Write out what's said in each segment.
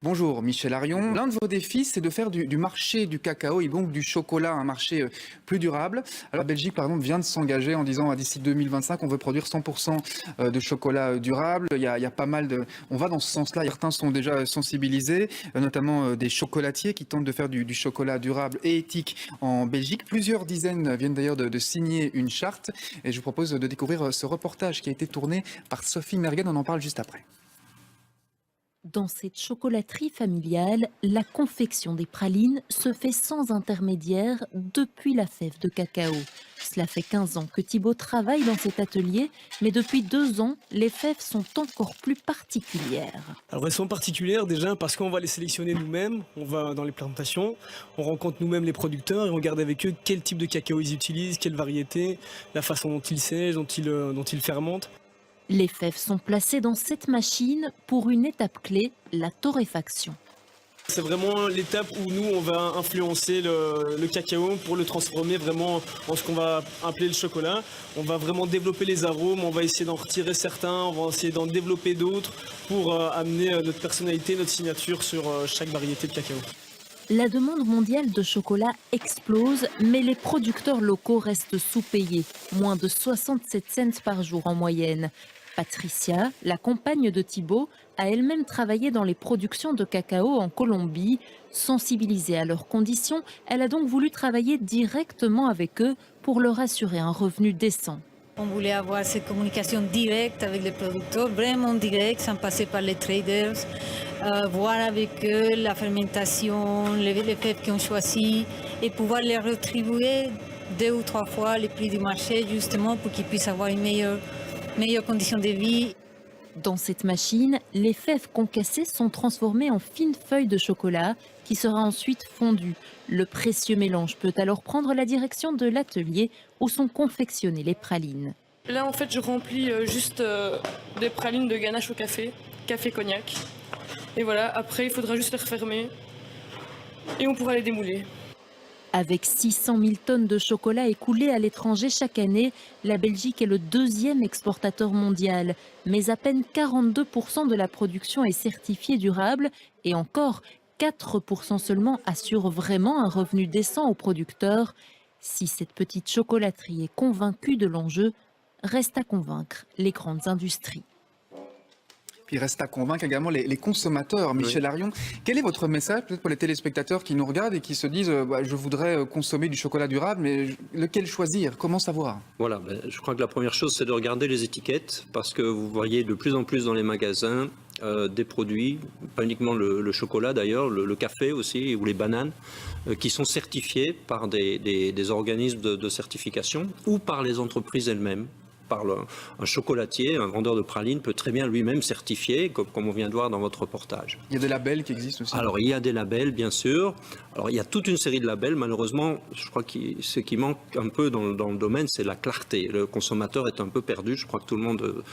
Bonjour Michel Arion. L'un de vos défis, c'est de faire du marché du cacao et donc du chocolat un marché plus durable. Alors la Belgique, par exemple, vient de s'engager en disant d'ici 2025, on veut produire 100% de chocolat durable. Il y a pas mal de... On va dans ce sens-là. Certains sont déjà sensibilisés, notamment des chocolatiers qui tentent de faire du chocolat durable et éthique en Belgique. Plusieurs dizaines viennent d'ailleurs de signer une charte. Et je vous propose de découvrir ce reportage qui a été tourné par Sophie Mergen. On en parle juste après. Dans cette chocolaterie familiale, la confection des pralines se fait sans intermédiaire depuis la fève de cacao. Cela fait 15 ans que Thibaut travaille dans cet atelier, mais depuis 2 ans, les fèves sont encore plus particulières. Alors elles sont particulières déjà parce qu'on va les sélectionner nous-mêmes, on va dans les plantations, on rencontre nous-mêmes les producteurs et on regarde avec eux quel type de cacao ils utilisent, quelle variété, la façon dont ils sèchent, dont ils fermentent. Les fèves sont placées dans cette machine pour une étape clé, la torréfaction. C'est vraiment l'étape où nous, on va influencer le cacao pour le transformer vraiment en ce qu'on va appeler le chocolat. On va vraiment développer les arômes, on va essayer d'en retirer certains, on va essayer d'en développer d'autres pour amener notre personnalité, notre signature sur chaque variété de cacao. La demande mondiale de chocolat explose, mais les producteurs locaux restent sous-payés, moins de 67 cents par jour en moyenne. Patricia, la compagne de Thibaut, a elle-même travaillé dans les productions de cacao en Colombie. Sensibilisée à leurs conditions, elle a donc voulu travailler directement avec eux pour leur assurer un revenu décent. On voulait avoir cette communication directe avec les producteurs, vraiment directe, sans passer par les traders, voir avec eux la fermentation, les fèves qu'ils ont choisi et pouvoir les retribuer 2 ou 3 fois les prix du marché justement pour qu'ils puissent avoir une meilleure condition de vie. Dans cette machine, les fèves concassées sont transformées en fines feuilles de chocolat qui sera ensuite fondue. Le précieux mélange peut alors prendre la direction de l'atelier où sont confectionnées les pralines. Là, en fait, je remplis juste des pralines de ganache au café cognac. Et voilà, après, il faudra juste les refermer et on pourra les démouler. Avec 600 000 tonnes de chocolat écoulées à l'étranger chaque année, la Belgique est le 2e exportateur mondial. Mais à peine 42% de la production est certifiée durable et encore 4% seulement assurent vraiment un revenu décent aux producteurs. Si cette petite chocolaterie est convaincue de l'enjeu, reste à convaincre les grandes industries. Puis il reste à convaincre également les consommateurs. Michel Arion, quel est votre message peut-être pour les téléspectateurs qui nous regardent et qui se disent je voudrais consommer du chocolat durable, mais lequel choisir? Comment savoir? Voilà, je crois que la première chose, c'est de regarder les étiquettes, parce que vous voyez de plus en plus dans les magasins des produits, pas uniquement le chocolat d'ailleurs, le café aussi, ou les bananes, qui sont certifiés par des organismes de certification ou par les entreprises elles-mêmes. Un chocolatier, un vendeur de pralines peut très bien lui-même certifier, comme on vient de voir dans votre reportage. Il y a des labels qui existent aussi. Alors il y a des labels, bien sûr. Alors il y a toute une série de labels. Malheureusement, je crois que ce qui manque un peu dans le domaine, c'est la clarté. Le consommateur est un peu perdu. Je crois que tout le monde,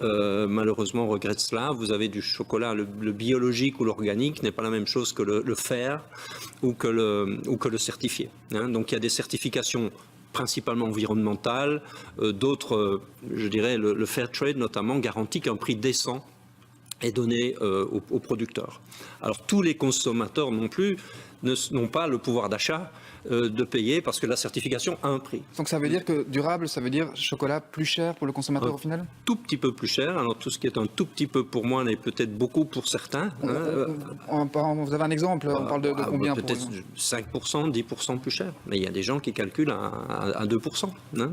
malheureusement, regrette cela. Vous avez du chocolat, le biologique ou l'organique n'est pas la même chose que le faire ou que le certifié. Donc il y a des certifications principalement environnementales, d'autres, je dirais, le fair trade notamment, garantit qu'un prix décent est donné aux producteurs. Alors tous les consommateurs non plus n'ont pas le pouvoir d'achat de payer parce que la certification a un prix. Donc ça veut dire que durable, ça veut dire chocolat plus cher pour le consommateur au final? Tout petit peu plus cher. Alors tout ce qui est un tout petit peu pour moi n'est peut-être beaucoup pour certains. Vous avez un exemple? On parle de combien? Peut-être 5%, 10% plus cher. Mais il y a des gens qui calculent à 2%.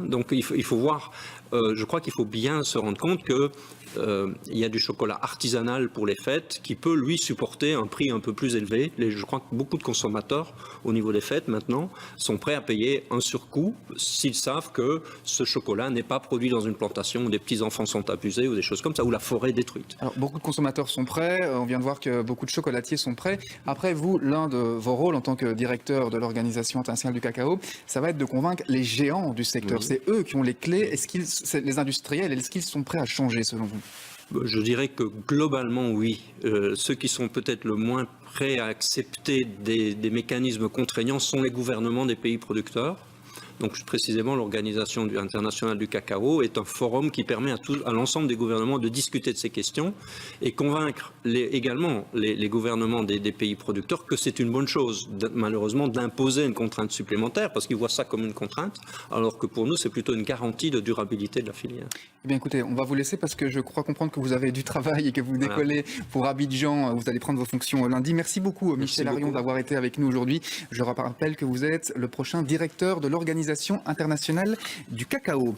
Donc il faut voir. Je crois qu'il faut bien se rendre compte que il y a du chocolat artisanal pour les fêtes qui peut lui supporter un prix un peu plus élevé. Je crois que beaucoup de consommateurs au niveau des fêtes maintenant sont prêts à payer un surcoût s'ils savent que ce chocolat n'est pas produit dans une plantation où des petits enfants sont abusés ou des choses comme ça, où la forêt est détruite. Alors, beaucoup de consommateurs sont prêts, on vient de voir que beaucoup de chocolatiers sont prêts. Après, vous, l'un de vos rôles en tant que directeur de l'Organisation internationale du cacao, ça va être de convaincre les géants du secteur. Oui. C'est eux qui ont les clés. Les industriels, est-ce qu'ils sont prêts à changer selon vous? Je dirais que globalement, oui. Ceux qui sont peut-être le moins prêts à accepter des mécanismes contraignants sont les gouvernements des pays producteurs. Donc précisément, l'Organisation internationale du cacao est un forum qui permet à l'ensemble des gouvernements de discuter de ces questions et convaincre également les gouvernements des pays producteurs que c'est une bonne chose, malheureusement, d'imposer une contrainte supplémentaire, parce qu'ils voient ça comme une contrainte, alors que pour nous, c'est plutôt une garantie de durabilité de la filière. Eh bien écoutez, on va vous laisser parce que je crois comprendre que vous avez du travail et que vous décollez pour Abidjan. Vous allez prendre vos fonctions lundi. Merci beaucoup, Michel Arion, d'avoir été avec nous aujourd'hui. Je rappelle que vous êtes le prochain directeur de l'Organisation internationale du cacao.